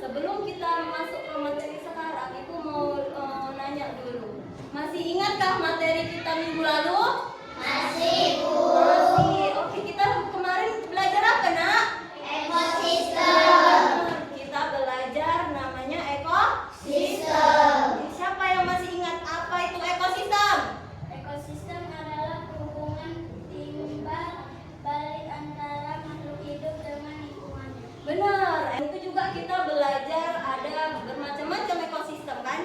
sebelum kita masuk ke materi sekarang, Ibu mau nanya dulu. Masih ingatkah materi kita minggu lalu? Masih, Bu. Masih. Oke, kita kemarin belajar apa, Nak? Ekosistem. Kita belajar namanya ekosistem. Siapa yang masih ingat apa itu ekosistem? Ekosistem adalah hubungan timbal balik antara makhluk hidup dengan lingkungannya. Benar. Itu juga kita belajar ada bermacam-macam ekosistem kan?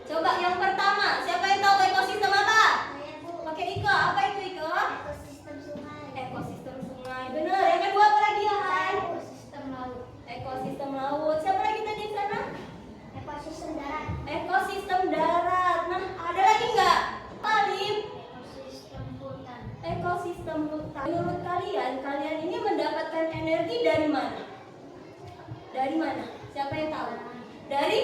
Coba yang pertama, siapa yang tahu ekosistem apa? Saya, Bu. Oke, Iko, apa itu Iko? Ekosistem sungai. Ekosistem sungai. Benar. Yang kedua apa lagi ya, Han? Ekosistem laut. Ekosistem laut. Siapa lagi tadi di sana? Ekosistem darat. Ekosistem darat. Nah, ada lagi nggak? Palip. Ekosistem hutan. Ekosistem hutan. Menurut kalian, kalian ini mendapatkan energi dari mana? Dari mana? Siapa yang tahu? Dari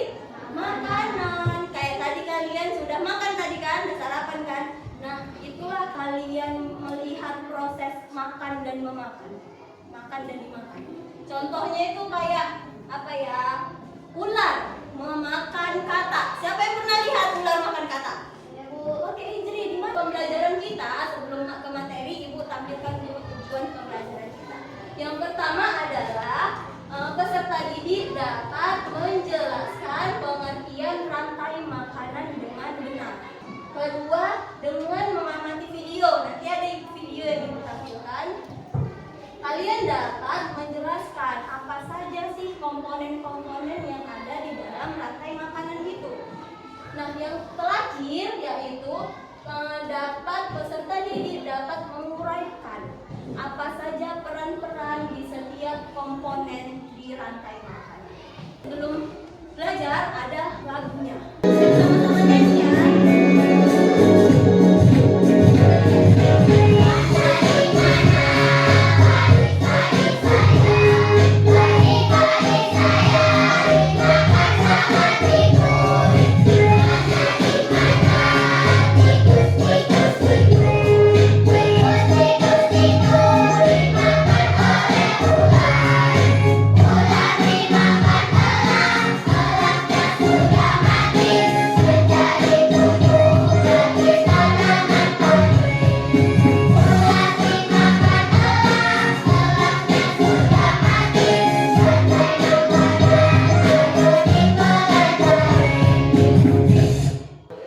makanan. Kayak tadi kalian sudah makan tadi kan, udah sarapan kan? Nah, itulah kalian melihat proses makan dan memakan. Makan dan dimakan. Contohnya itu kayak apa ya? Ular memakan kata. Siapa yang pernah lihat ular makan kata? Ya, Bu. Oke, jadi di pembelajaran kita sebelum ke materi, Ibu tampilkan dulu tujuan pembelajaran kita. Yang pertama adalah peserta didik dapat menjelaskan pengertian rantai makanan dengan benar. Kedua, dengan mengamati video. Nanti ada video yang Ibu tampilkan. Kalian dapat menjelaskan apa saja sih komponen-komponen yang ada di dalam rantai makanan itu. Nah, yang terakhir yaitu dapat peserta didik dapat menguraikan apa saja peran-peran di setiap komponen di rantai makanan. Sebelum belajar ada lagunya. Sama-sama nyanyi ya.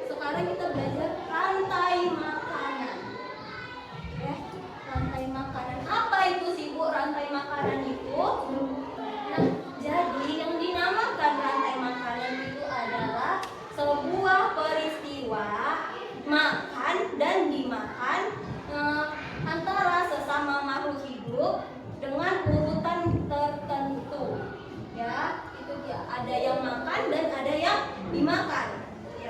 Sekarang kita belajar rantai makanan. Ya, rantai makanan. Apa itu sih, Bu, rantai makanan itu? Nah, jadi yang dinamakan rantai makanan itu adalah sebuah peristiwa makan dan dimakan antara sesama makhluk hidup dengan urutan tertentu. Ya, itu dia. Ada yang makan dan ada yang dimakan.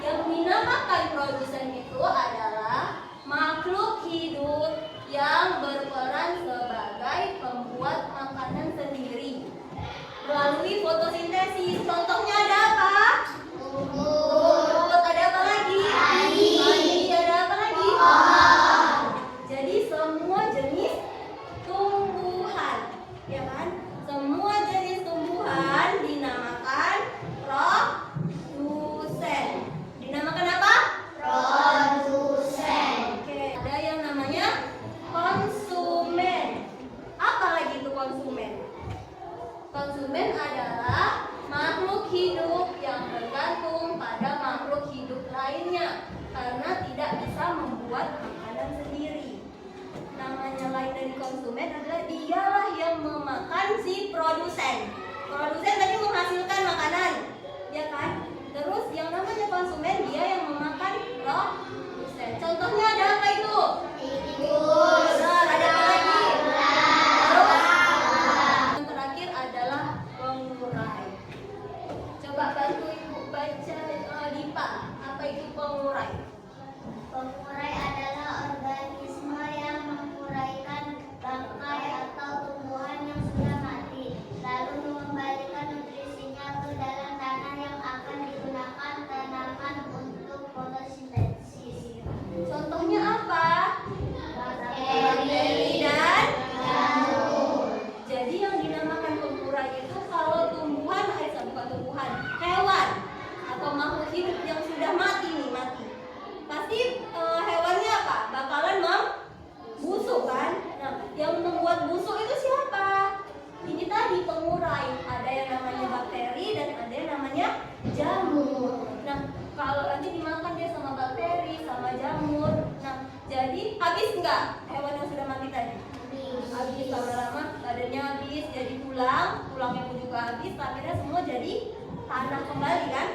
Yang dinamakan produsen itu adalah makhluk hidup yang berperan sebagai pembuat makanan sendiri melalui fotosintesis. Contohnya ada apa? Rumput. Ada apa lagi? Padi. Ada apa lagi? Jadi semua jenis tumbuhan, ya kan? Semua jenis tumbuhan dinamakan produsen. Dinamakan apa? Produsen. Oke, ada yang namanya konsumen. Apa lagi itu konsumen? Konsumen adalah makhluk hidup yang bergantung pada makhluk hidup lainnya karena tidak bisa membuat makanan sendiri. Namanya lain dari konsumen adalah dialah yang memakan si produsen. Produsen tadi menghasilkan makanan, ya kan? Terus yang namanya konsumen dia yang memakan produsen. Contohnya ada apa itu? Tikus. Benar, ada apa lagi? Ular. Yang terakhir adalah pengurai. Coba bantu Ibu baca Dipa. Apa itu pengurai? Pengurai adalah organisme yang menguraikan bangkai atau tumbuhan yang sudah mati, lalu mengembalikan nutrisinya ke dalam tanah yang akan digunakan tanaman untuk fotosintesis. Contohnya apa? Bakteri dan jamur. Jadi yang dinamakan pengurai itu kalau tumbuhan, bukan tumbuhan, jamur. Nah, jadi habis nggak hewan yang sudah mati tadi? Habis. Lama-lama badannya habis, jadi tulangnya pun juga habis, akhirnya semua jadi tanah kembali kan?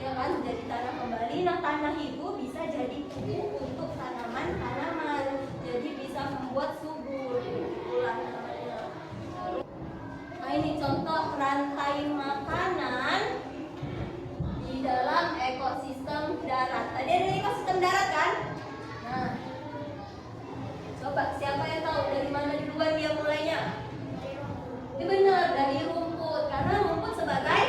Ya kan, jadi tanah kembali. Nah, tanah itu bisa jadi pupuk untuk tanaman-tanaman, jadi bisa membuat subur. Itulah namanya. Nah, ini contoh rantai makanan di dalam ekosistem darat. Tadi ada ekosistem darat kan? Nah, coba siapa yang tahu dari mana duluan dia mulainya? Ini benar, dari rumput, karena rumput sebagai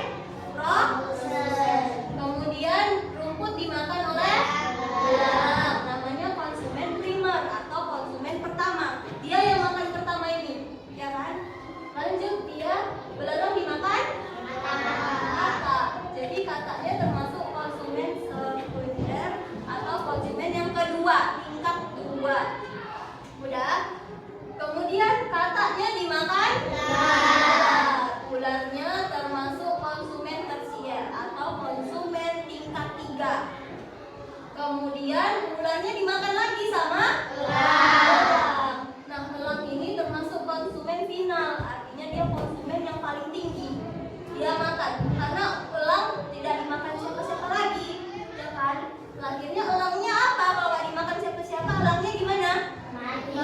proses. Kemudian rumput dimakan oleh belalang, namanya konsumen primer atau konsumen pertama. Dia yang makan pertama ini, ya kan? Lanjut belalang dimakan kata. Jadi katanya termasuk konsumen sekunder atau konsumen yang kedua, tingkat kedua. Udah. Kemudian katanya dimakan ular. Ularnya termasuk konsumen tersier atau konsumen tingkat 3. Kemudian ularnya dimakan lagi sama elang. Nah, elang ini termasuk konsumen final, artinya dia konsumen yang paling tinggi. Dia makan karena elang tidak dimakan siapa-siapa lagi, ya kan? Akhirnya elangnya apa? Kalau nggak dimakan siapa-siapa, elangnya gimana? Mati.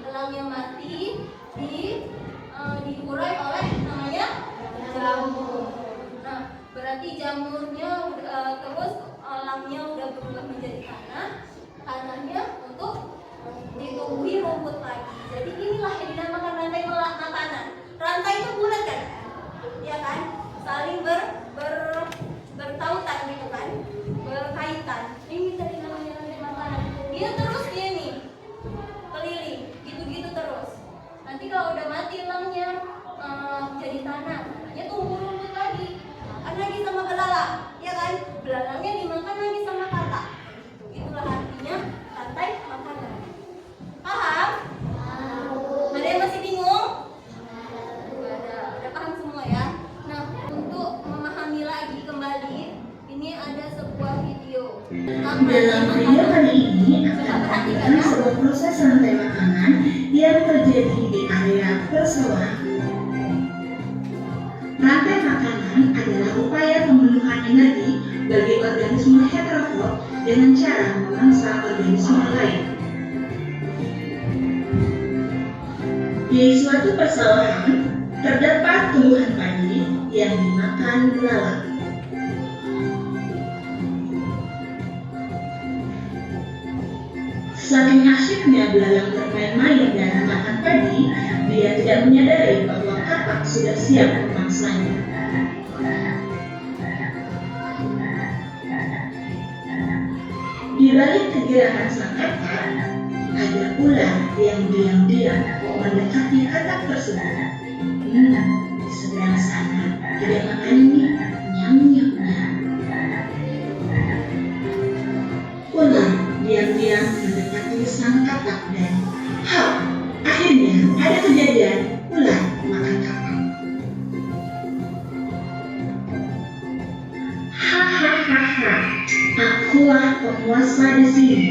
Elangnya mati diurai oleh namanya jamur. Nah, berarti jamurnya terus elangnya udah berubah menjadi tanahnya untuk ditumbuhi rumput lagi. Jadi inilah yang dinamakan rantai makanan. Rantai itu bulat kan? Ya kan? Saling bertautan gitu kan? Berkaitan. Ini tadi namanya rantai makanan. Dia nih keliling, gitu-gitu terus. Nanti kalau udah mati elangnya jadi tanahnya tumbuh rumput lagi. Makan lagi sama belalang, ya kan? Belalangnya dimakan lagi sama kata. Itulah artinya rantai makanan. Paham? Ada yang masih bingung? Udah paham semua ya? Nah, untuk memahami lagi kembali, ini ada sebuah video. Dalam video kali ini akan membahas sebuah proses rantai makanan yang terjadi di area persawahan. Rantai makanan adalah upaya pemenuhan energi bagi organisme heterofag dengan cara memangsa organisme lain. Di suatu persawahan terdapat tumbuhan padi yang dimakan belalang. Saking asyiknya belalang bermain-main dan makan padi, dia tidak menyadari bahwa katak sudah siap memangsanya. Di balik kegerahan sang katak, ada ular yang diam-diam mendekati katak tersebut. Di seberang sana ada makannya, nyam-nyam. Ular diam-diam mendekati sang katak dan akhirnya ada kejadian ular makan katak. Hahaha, akulah penguasa di sini,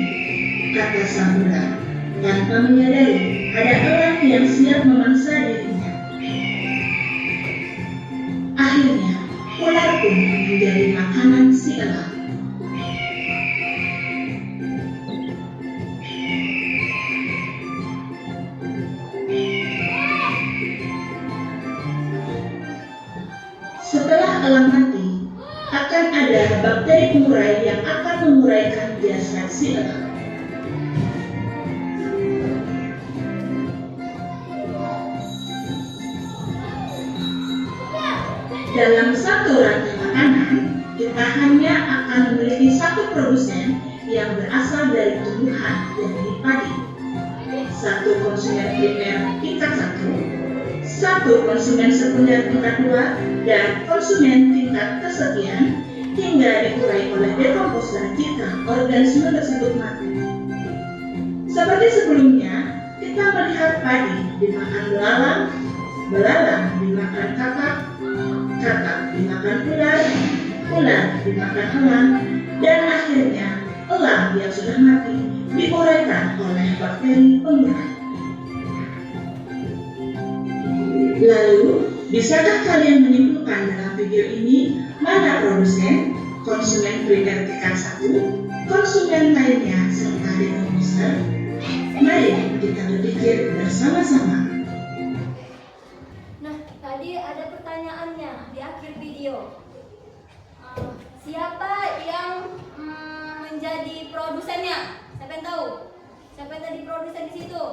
kata sang ular tanpa menyadari ada elang yang siap memangsa dirinya. Akhirnya ular pun menjadi makanan si elang. Setelah elang mati, akan ada bakteri pengurai yang akan menguraikan jasad si elang. Dalam satu rantai makanan, kita hanya akan memiliki satu produsen yang berasal dari tumbuhan, yakni padi. Satu konsumen primer tingkat 1, satu konsumen sekunder tingkat 2, dan konsumen tingkat kesekian hingga diurai oleh dekomposer jika organisme tersebut mati. Seperti sebelumnya, kita melihat padi dimakan belalang, belalang dimakan katak, katak dimakan ular, ular dimakan elang, dan akhirnya elang yang sudah mati diuraikan oleh bakteri pengurai. Lalu, bisakah kalian menyimpulkan dalam video ini mana produsen, konsumen primer TK1, konsumen lainnya, serta denominator? Mari kita berpikir bersama-sama. Nah, tadi ada pertanyaannya di akhir video. Siapa yang menjadi produsennya? Siapa yang tahu? Siapa yang tadi produsen di situ?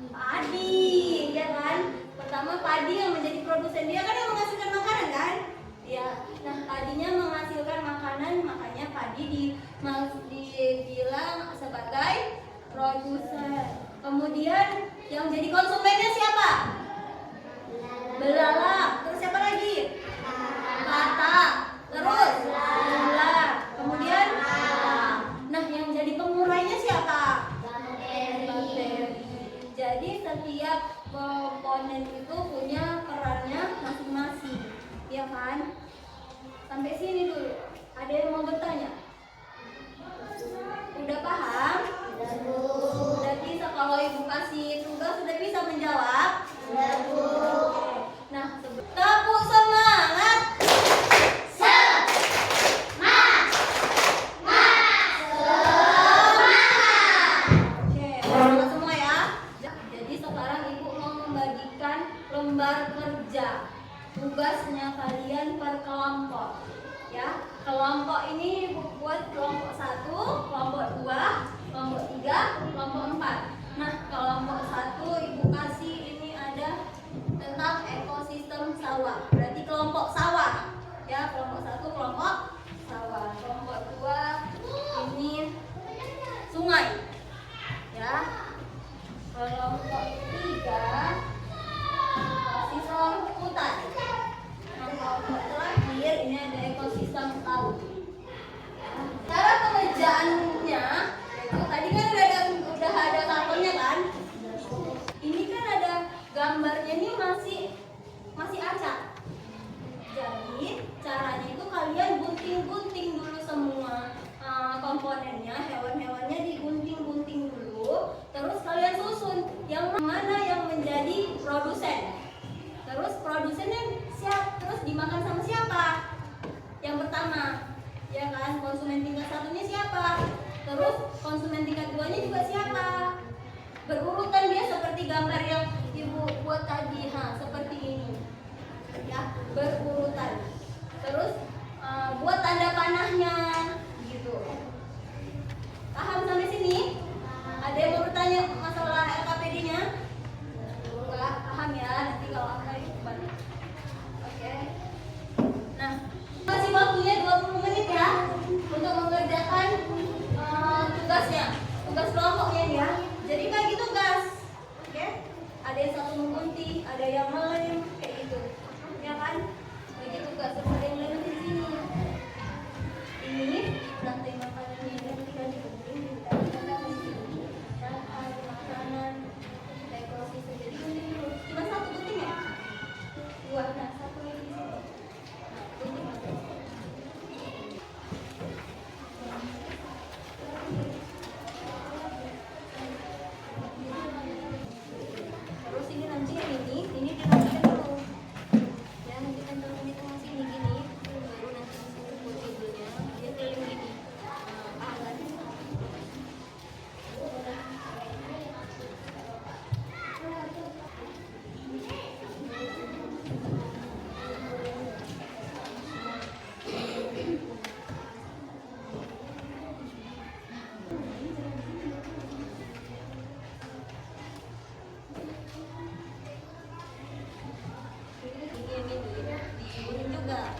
Padi, ya kan? Pertama padi yang menjadi produsen, dia kan yang menghasilkan makanan kan? Ya. Nah, padinya menghasilkan makanan, makanya padi dibilang sebagai produsen. Kemudian yang jadi konsumennya siapa? Belalang. Terus siapa lagi? Katak. Terus ular. Kemudian nah, yang jadi pengurainya siapa? Bakteri. Jadi setiap komponen itu punya perannya masing-masing, ya kan? Sampai sini dulu. Ada yang mau bertanya? Udah paham? Udah bisa. Kalau ibu kasih tugas sudah bisa menjawab? Nah, tepuk semangat. Oke, semangat semua ya. Jadi sekarang ibu mau membagikan lembar kerja. Tugasnya kalian per kelompok. Ya, kelompok ini ibu buat kelompok 1, kelompok 2, kelompok 3, kelompok 4. Nah, kelompok 1 ibu kasih ini ada tentang ekosistem sawah. Berarti kelompok sawah. Ya, kelompok 1 kelompok sawah. Kelompok 2 ini sungai. Ya. Kelompok 3 ekosistem hutan. Nah, kelompok terakhir ini ada ekosistem laut. Cara pengerjaannya itu tadi kan udah ada tabelnya kan? Ini kan ada gambarnya nih masih acak. Jadi caranya itu kalian gunting-gunting dulu semua komponennya, hewan-hewannya digunting-gunting dulu. Terus kalian susun yang mana yang menjadi produsen. Terus produsennya siapa? Terus dimakan sama siapa? Yang pertama, ya kan? Konsumen tingkat 1-nya siapa? Terus konsumen tingkat 2-nya juga siapa? Berurutan dia seperti gambar yang ibu buat tadi, seperti ini. Ya, berurutan. Terus buat tanda panahnya, gitu. Paham sampai sini? Ada yang mau bertanya masalah LKPD-nya? Enggak, paham ya? Nanti kalau apa itu balik. Oke. Nah, masih waktunya 20 menit ya untuk mengerjakan tugasnya, tugas kelompoknya ya. Jadi bagi tugas, oke? Ada yang satu menggunting, ada yang melem, kayak gitu, ya kan? Bagi tugas, terus ada yang lain di sini. Ini rantai makanannya yang tinggal digunting, ditempelkan di sini. Dan ada makanan, ekosistem. Jadi gunting dulu. Cuma satu gunting ya? 2, nah satu lagi di sini. Gunting aja. Terus ini nanti yang ini dirapikan dulu. Ya, nanti tempelkan di tengah sini gini. Baru nanti di sini buat labelnya. Dia keliling gini. Paham kan? Ini juga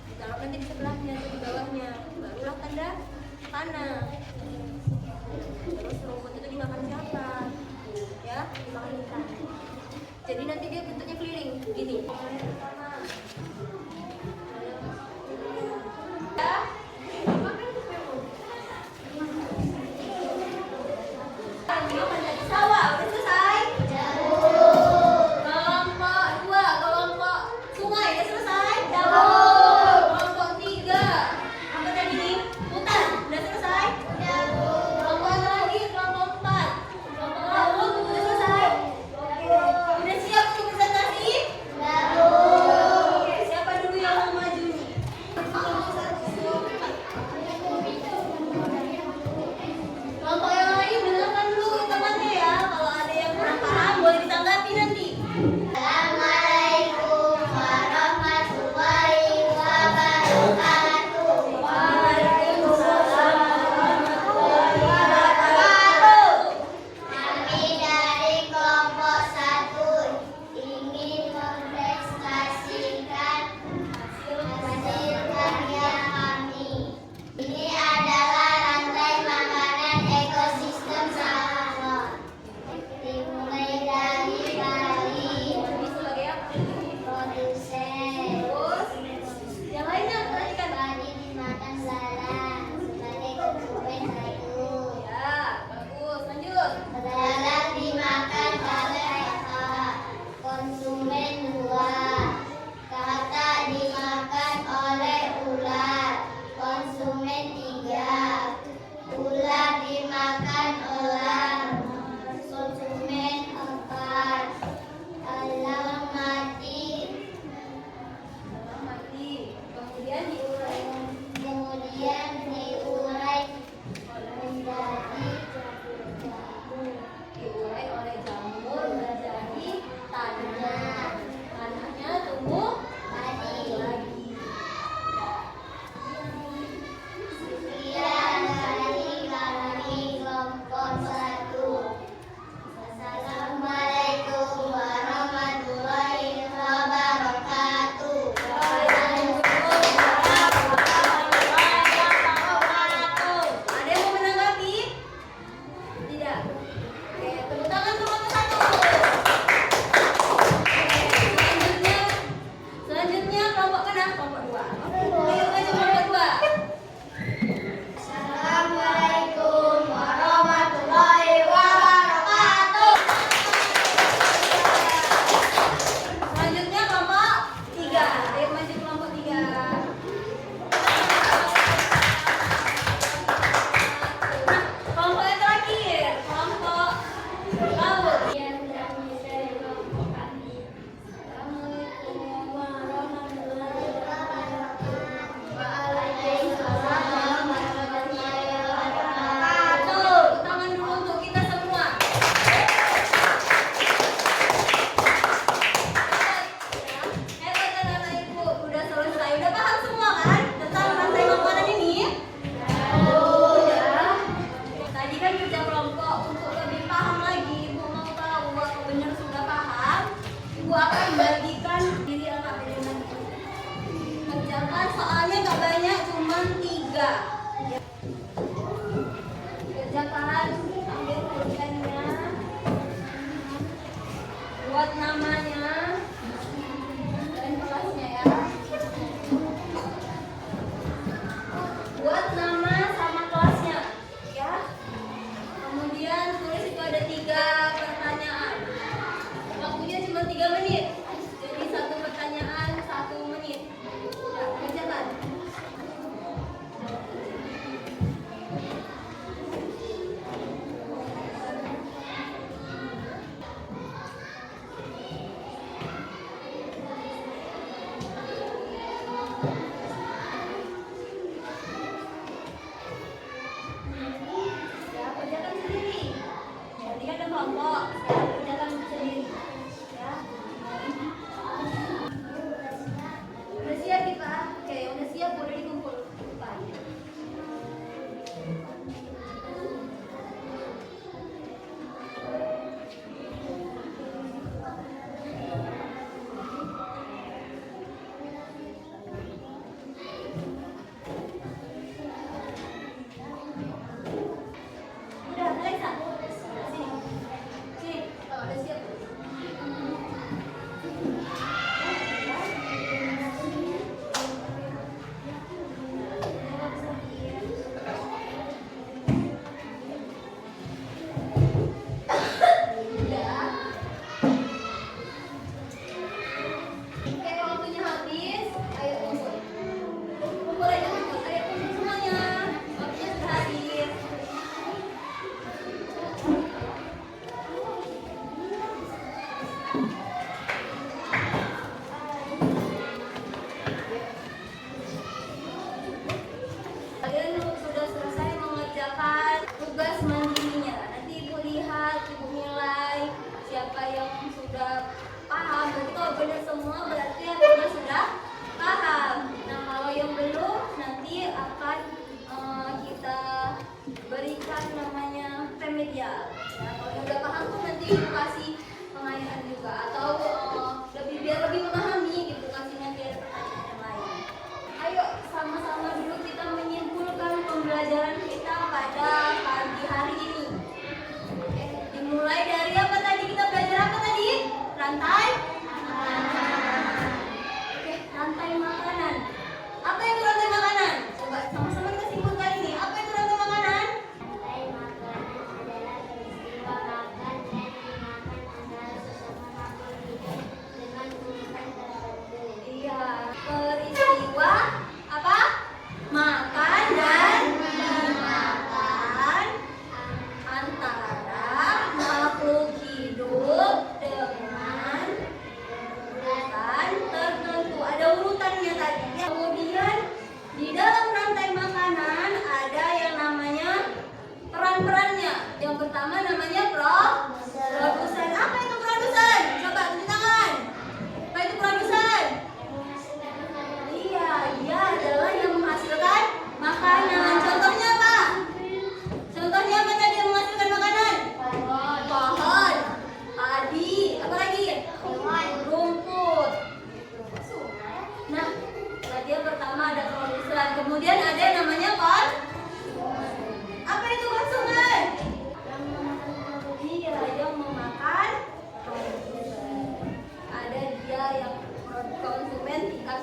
ditaruh nanti di sebelahnya atau di bawahnya, barulah tanda panah. Terus rumput itu dimakan siapa? Ya, dimakan ikan. Jadi nanti dia bentuknya keliling gini. Ya. Sawah udah selesai. Kelompok 2, kelompok sungai udah selesai. Kelompok 3 apa tadi Selanjutnya kelompok mana? Kelompok 2. Ayo maju kelompok 2. Assalamualaikum warahmatullahi wabarakatuh. Selanjutnya kelompok 3. Ayo maju kelompok 3. Nah, kelompok yang terakhir, kelompok laut. Yang terakhir dari kelompok kami. Assalamualaikum warahmatullahi wabarakatuh. Waalaikumsalam warahmatullahi wabarakatuh. Tepuk tangan dulu untuk kita semua. Hebat anak-anak ibu, udah selesai, udah paham semua kan tentang rantai makanan ini? Udah. Tadi kan kerja kelompok, untuk lebih paham lagi, ibu mau tahu apa benar sudah paham? Ibu akan bagikan diri anak dengan ibu. Kerjakan soalnya nggak banyak, cuma 3. Kerjakan, ambil pulpennya, buat namanya dan kelasnya ya. Buat nama sama kelasnya ya. Kemudian tulis itu ada 3 pertanyaan. Waktunya cuma 3 menit. Jadi 1 pertanyaan 1 menit. Ya, kerjakan. Ya, kerjakan sendiri. Tadi kan ada kelompok, sekarang kerjakan sendiri. Ya. Udah siap kita? Oke, udah siap, boleh dikumpul. Udah, Alexa. Sini. Sini. Kalau udah siap. Udah. Oke, waktunya habis. Ayo kumpul. Kumpul aja, kumpul. Ayo kumpul semuanya. Waktunya sudah habis. Kalian sudah selesai mengerjakan tugas mandirinya. Nanti ibu lihat, ibu nilai siapa yang sudah paham. Berarti kalau benar semua berarti artinya sudah paham. Nah kalau yang belum nanti akan kita berikan namanya remedial. Ya, kalau yang udah paham tuh nanti ibu kasih pengayaan juga atau biar lebih memahami gitu kasih nanti ada pertanyaan yang lain. Ayo sama-sama dulu kita menyimpulkan pembelajaran kita pada pagi hari ini. Oke, dimulai dari apa tadi kita belajar apa tadi? Rantai makanan. Oke, rantai makanan. Apa itu rantai makanan? Coba sama-sama kita simpulkan ini. Apa itu rantai makanan? Rantai makanan adalah peristiwa makan dan dimakan antara sesama makhluk hidup dengan urutan tertentu. Iya, peristiwa apa? Makan dan dimakan antara makhluk hidup dengan urutan tertentu. Ada urutannya tadi. Kemudian di dalam rantai makanan ada yang namanya peran-perannya. Yang pertama namanya produsen. Apa itu produsen? Coba tunjuk tangan. Apa itu produsen? Iya, dia adalah yang menghasilkan makanan. Contohnya apa? Contohnya apa tadi yang menghasilkan makanan? Pohon, padi, apa lagi? Rumput. Nah, berarti yang pertama ada produsen. Kemudian ada yang namanya apa itu konsumen? Iya, yang memakan. Ada dia yang konsumen tingkat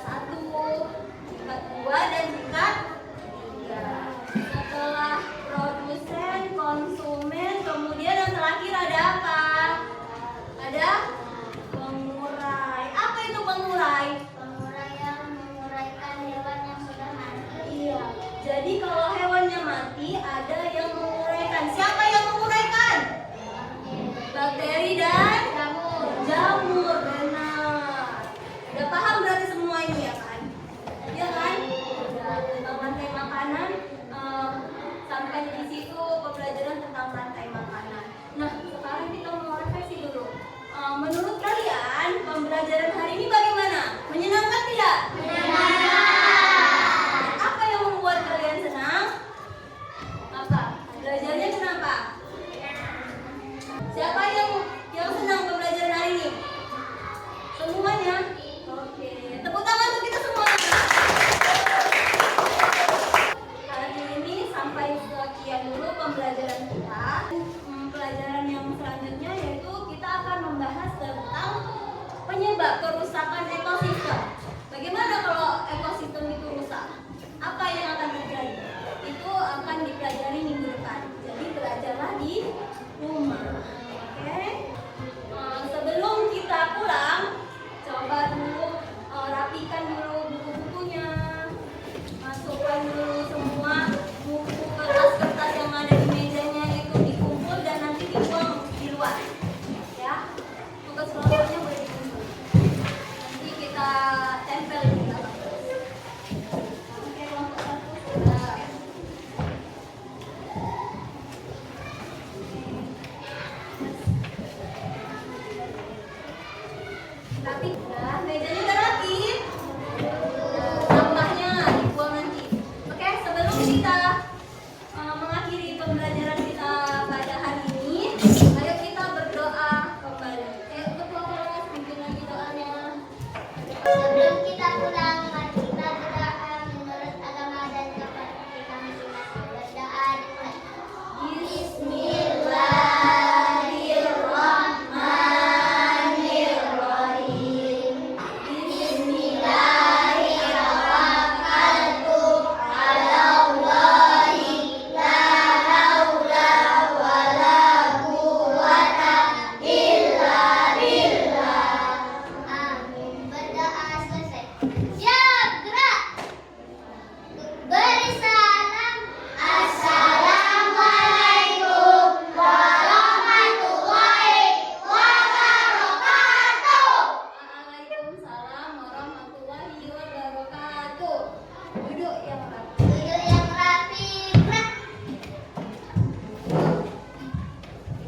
mengurai? Pengurai yang menguraikan hewan yang sudah mati. Iya. Jadi kalau hewannya mati, ada yang menguraikan. Siapa yang menguraikan? Bakteri dan jamur. Benar. Udah paham berarti semua ini ya kan? Iya kan? Udah tentang rantai makanan. Sampai di situ pembelajaran tentang rantai makanan. Nah, sekarang kita mau refleksi dulu. Menurut kalian pembelajaran hari ini bagaimana? Menyenangkan tidak? Apa yang membuat kalian senang? Apa? Belajarnya kenapa? Siapa yang senang pembelajaran hari ini? Semuanya? Oke. Tepuk tangan untuk kita semua. Hari ini sampai sekian dulu pembelajaran kita. Pelajaran yang selanjutnya yaitu kita akan membahas tentang penyebab kerusakan ekosistem. Bagaimana kalau ekosistem itu rusak? Apa yang akan terjadi? Itu akan dipelajari minggu depan. Jadi belajarlah di rumah. Oke? Sebelum kita pulang, coba dulu rapikan dulu buku-bukunya. Masukkan dulu semua buku kertas-kertas yang ada di mejanya itu dikumpul dan nanti dibuang di luar. Ya. Tugas kelompoknya boleh dikumpul. Nanti kita tempel di belakang. Oke, kelompok 1 sudah. Rapi sudah, mejanya udah rapi. Sampahnya dibuang nanti. Oke, sebelum kita mengakhiri pembelajaran kita pada hari ini, ayo kita berdoa kembali. Ketua kelas bimbing lagi doanya. Sebelum kita pulang, mari kita berdoa menurut agama dan kepercayaan kita masing-masing. Berdoa dimulai. Bismillahirrahmanirrahim. Bismillahirrahmanirrahim. Ala Allahi la haula wala quwwata illa billah. Amin. Berdoa selesai. Siap, gerak. Beri salam. Assalamualaikum warahmatullahi wabarakatuh. Waalaikumsalam warahmatullahi wabarakatuh. Duduk yang rapi. Duduk yang rapi. Gerak.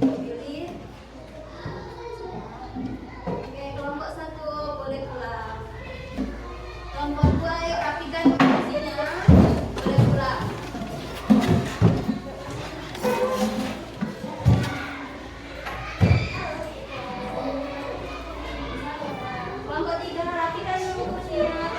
Pilih. Oke, kelompok 1 boleh pulang. Kelompok 2 ayo rapikan kursinya. Boleh pulang. Kelompok 3 rapikan dulu kursinya.